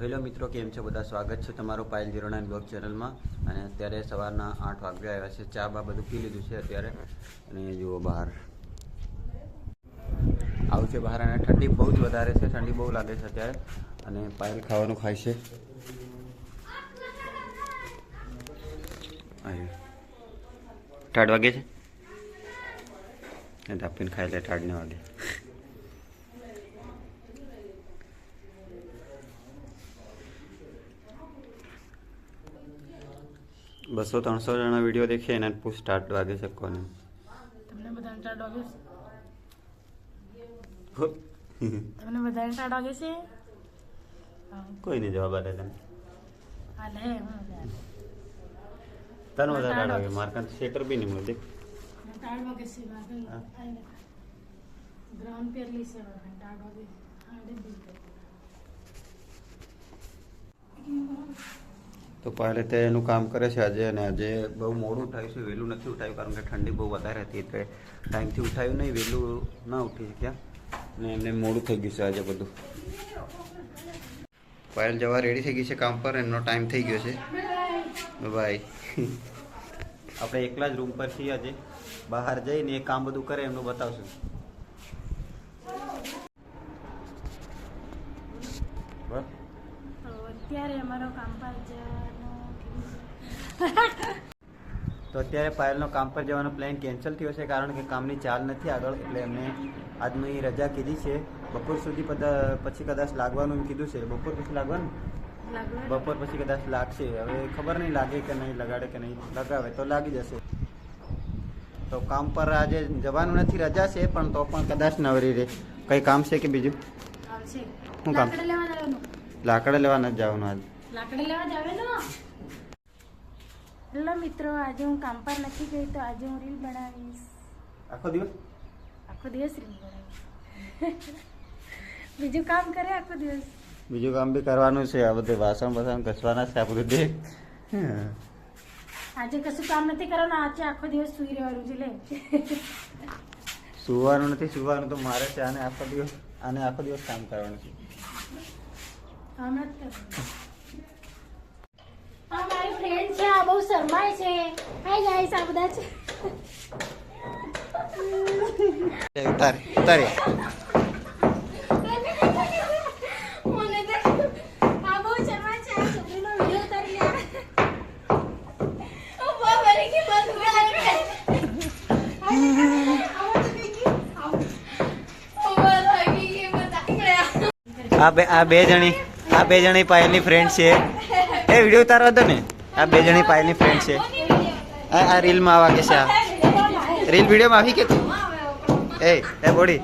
Hello મિત્રો, કેમ છો બધા? સ્વાગત છે તમારો પાયલ 09 બ્લોગ ચેનલમાં. અને અત્યારે સવારના 8 વાગ્યા આવ્યા છે. ચા બા બધું પી લીધું છે અત્યારે. અને જુઓ બહાર આવું છે બહાર, અને ઠંડી બહુ જ વધારે છે. ઠંડી બહુ લાગે છે અત્યારે. અને પાયલ ખાવાનું ખાય છે. ટાઢ વાગે છે, આપીને ખાઈ લે. ટાઢ ન વાગે. 200-300 જણા વિડીયો દેખે એને પૂછ સ્ટાર્ટ વાગે છે કોને? તમને બધાને સ્ટાર્ટ વાગે છે? તમને બધાને સ્ટાર્ટ વાગે છે? કોઈ નહીં જવાબ આલે તને. હાલે હું તને વધારે સ્ટાર્ટ વાગે. માર કાં શેટર બી નહીં મળે. દેખ સ્ટાર્ટ વાગે છે. મારે ગ્રાઉન્ડ પેરલી છે. સ્ટાર્ટ વાગે આડે બી. તો પહેલે તે એનું કામ કરે છે આજે. અને આજે બહુ મોડું ઉઠાવ્યું છે. વહેલું નથી ઉઠાવ્યું કારણ કે ઠંડી બહુ વધારે હતી. એટલે ટાઈમથી ઉઠાવ્યું નહીં, વહેલું ના ઉઠી શક્યા. અને એમને મોડું થઈ ગયું છે આજે બધું. પાયલ જવા રેડી થઈ ગઈ છે કામ પર. એમનો ટાઈમ થઈ ગયો છે. બાય. આપણે એકલા જ રૂમ પર છીએ આજે. બહાર જઈને એ કામ બધું કરે એમનું બતાવશું. બસ અત્યારે અમારો કામ પર તો અત્યારે પાયલનો કામ પર જવાનો પ્લાન કેન્સલ થયો છે કારણ કે કામની ચાલ નથી આગળ. એટલે એમને આજની રજા કીધી છે. બપોર સુધી પછી કદાચ લાગવાનું એમ કીધું છે. બપોર પછી લાગવાનું, બપોર પછી કદાચ લાગશે. હવે ખબર નહીં લાગે કે નહીં, લગાડે કે નહીં. લગાવે તો લાગી જશે. તો કામ પર આજે જવાનું નથી, રજા છે. પણ તો પણ કદાચ નવરી રહે. કંઈ કામ છે કે બીજું? શું કામ? લાકડા લેવા નથી જવાનું આજે. લાકડા લેવા જાવે. હેલો મિત્રો, આજે હું કામ પર નથી ગઈ તો આજે હું રીલ બનાવીશ. આખો દિવસ રીલ બનાવીશ. બીજું કામ કરે આખો દિવસ. બીજું કામ બી કરવાનું છે. આ બધે વાસણ ઘસવાના છે. આ બધું દેખ. આજે કશું કામ નથી કરવાનું. આજે આખો દિવસ સુઈ રહેવાનું છે. લે સુવાનું નથી, સુવાનું તો મારે છે. આને આખો દિવસ કામ કરવાનું છે. મારી ફ્રેન્ડ છે, આ બહુ શરમાય છે. હાય ગાઈસ, આ બધા છે. ઉતારે મને તો આ બહુ શરમાય છે. આ છોકરીનો વિડિયો ઉતારી લે. ઓ બાબા રે કે બંધ આ બે જણી પાયલની ફ્રેન્ડ છે. એ વિડીયો ઉતારવા દો ને. આ બે જણી પાયલની ફ્રેન્ડ છે. આ રીલમાં આવા કે છે. આ રીલ વિડીયોમાં આવી કે તું? એ બોડી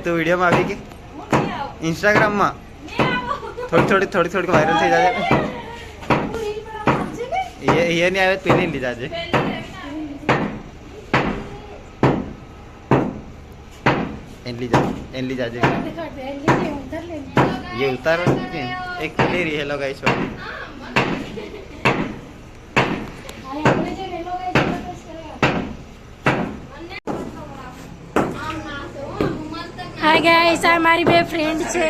તું વિડીયોમાં આવી કે ઇન્સ્ટાગ્રામમાં થોડી વાયરલ થઈ જાય. એ નહીં આવે પેલી લીધા છે. એનલી જાજે ये उतार एक ले रही है लोग गाइस वाली. હાય ગાઈસ, આ મારી બે ફ્રેન્ડ છે.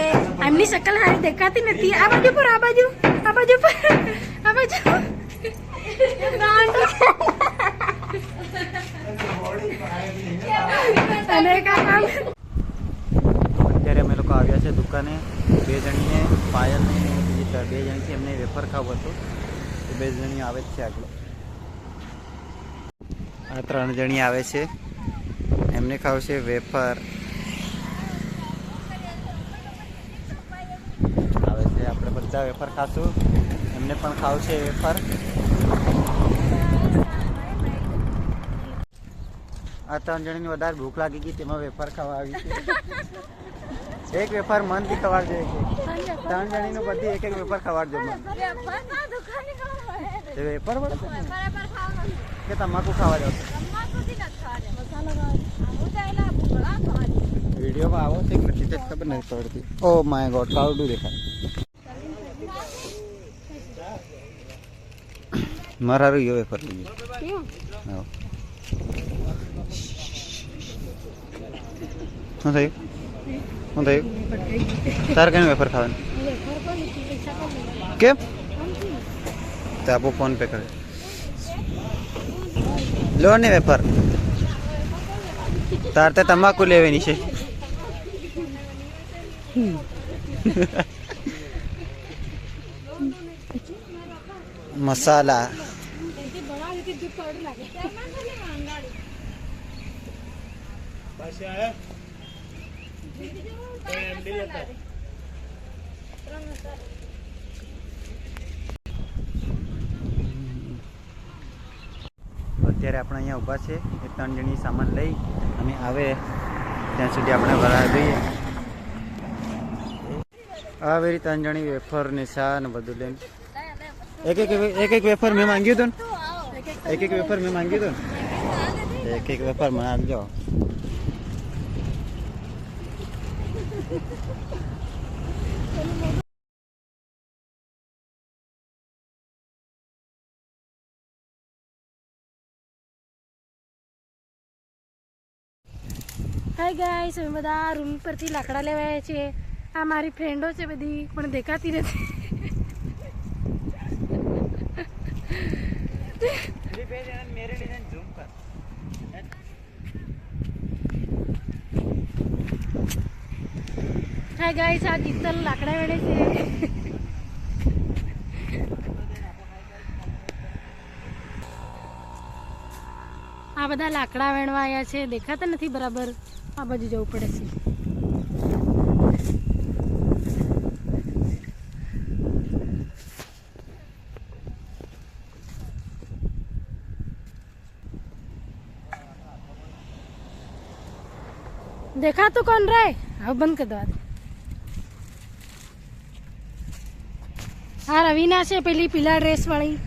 એમની શકલ હારી દેખાતી નથી. આ બાજુ પર આ બાજુ અને અત્યારે અમે લોકો આવ્યા છે દુકાને. બે જણીને પાયલને બીજી બે જણીથી એમને વેફર ખાવું હતું. એ બે જણી આવે જ છે આગળ. આ 3 જણી આવે છે. એમને ખાવું છે વેફર. આવે છે. આપણે બધા વેફર ખાશું. એમને પણ ખાવું છે વેફર. આ 3 જણીની વધારે ભૂખ લાગી ગઈ, તેમાં વેફર ખાવા આવી છે. એક વેફર મનથી ખવાડજો. 3 જણીનું બધી એક વેફર ખવાડજો. વેફર વળે કે તમાકુ ખાવા જાવ? વિડીયોમાં આવો છે કે નથી તે ખબર નથી પડતી. ઓ માય ગોડ, કાવડું દેખાય. મારું યો વેફર લઈ ગયો. શું થયું? તારે કઈ વેફર ખાવાનું? પૈસા કમ કેમ તો આપો ફોન પે કરે લો ને વેફર તાર તો તમાકુ લેવાની છે મસાલા અત્યારે આપણે અહીંયા ઊભા છે એ 3 જણી સામાન લઈ અને આવે ત્યાં સુધી આપણે ભરાવા જોઈએ આવી રીતે 3 જણી વેફર ને ચા ને બધું લઈને એક વેફર મેં માંગ્યું હતું ને એક વેફર મેં માંગ્યું હતું ને એક વેફર મને આપજો હાય ગાઈસ અમે બધા રૂમ પરથી લાકડા લેવા આવ્યા છીએ આ મારી ફ્રેન્ડો છે બધી પણ દેખાતી નથી હાય ગાઈસ આ જીતલ લાકડા વેડે છે આ બધા લાકડા વેણવા આવ્યા છે દેખાતા નથી બરાબર આ બાજુ જવું પડે છે દેખાતું કોણ રે હવે બંધ કરી દો હા રવીના છે પેલી પીલા ડ્રેસ વાળી